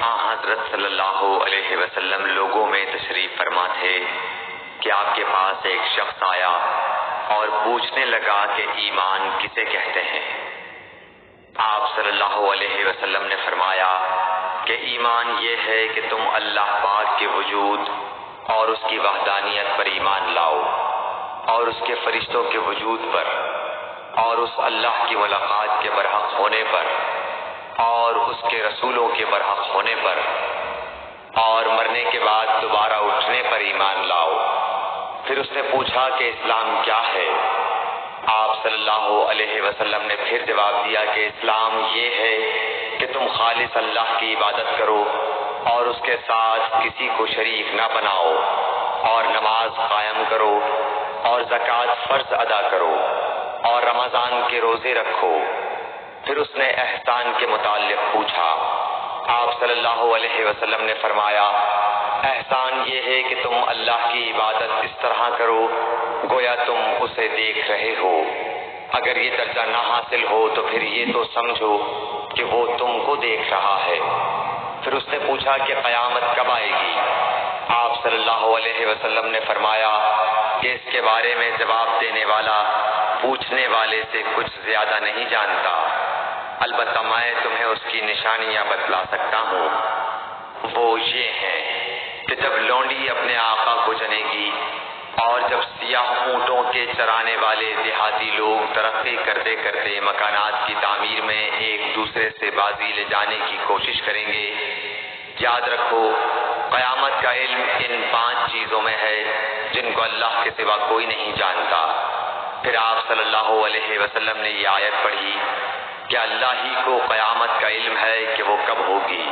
حضرت صلی اللہ علیہ وسلم لوگوں میں تشریف فرما تھے کہ آپ کے پاس ایک شخص آیا اور پوچھنے لگا کہ ایمان کسے کہتے ہیں؟ آپ صلی اللہ علیہ وسلم نے فرمایا کہ ایمان یہ ہے کہ تم اللہ پاک کے وجود اور اس کی وحدانیت پر ایمان لاؤ، اور اس کے فرشتوں کے وجود پر، اور اس اللہ کی ملاقات کے برحق ہونے پر، اور اس کے رسولوں کے برحق ہونے پر، اور مرنے کے بعد دوبارہ اٹھنے پر ایمان لاؤ۔ پھر اس نے پوچھا کہ اسلام کیا ہے؟ آپ صلی اللہ علیہ وسلم نے پھر جواب دیا کہ اسلام یہ ہے کہ تم خالص اللہ کی عبادت کرو اور اس کے ساتھ کسی کو شریک نہ بناؤ، اور نماز قائم کرو، اور زکوٰۃ فرض ادا کرو، اور رمضان کے روزے رکھو۔ پھر اس نے احسان کے متعلق پوچھا۔ آپ صلی اللہ علیہ وسلم نے فرمایا، احسان یہ ہے کہ تم اللہ کی عبادت اس طرح کرو گویا تم اسے دیکھ رہے ہو۔ اگر یہ درجہ نہ حاصل ہو تو پھر یہ تو سمجھو کہ وہ تم کو دیکھ رہا ہے۔ پھر اس نے پوچھا کہ قیامت کب آئے گی؟ آپ صلی اللہ علیہ وسلم نے فرمایا کہ اس کے بارے میں جواب دینے والا پوچھنے والے سے کچھ زیادہ نہیں جانتا، البتہ میں تمہیں اس کی نشانیاں بتلا سکتا ہوں۔ وہ یہ ہیں کہ جب لونڈی اپنے آقا کو جنے گی، اور جب سیاہ اونٹوں کے چرانے والے دیہاتی لوگ ترقی کرتے کرتے مکانات کی تعمیر میں ایک دوسرے سے بازی لے جانے کی کوشش کریں گے، یاد رکھو قیامت کا علم ان 5 چیزوں میں ہے جن کو اللہ کے سوا کوئی نہیں جانتا۔ پھر آپ صلی اللہ علیہ وسلم نے یہ آیت پڑھی کہ اللہ ہی کو قیامت کا علم ہے کہ وہ کب ہوگی۔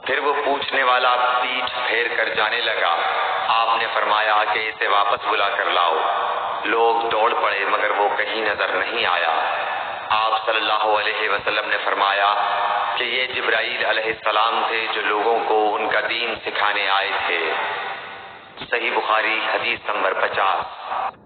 پھر وہ پوچھنے والا پیٹھ پھیر کر جانے لگا۔ آپ نے فرمایا کہ اسے واپس بلا کر لاؤ۔ لوگ دوڑ پڑے مگر وہ کہیں نظر نہیں آیا۔ آپ صلی اللہ علیہ وسلم نے فرمایا کہ یہ جبرائیل علیہ السلام تھے جو لوگوں کو ان کا دین سکھانے آئے تھے۔ صحیح بخاری حدیث نمبر 50۔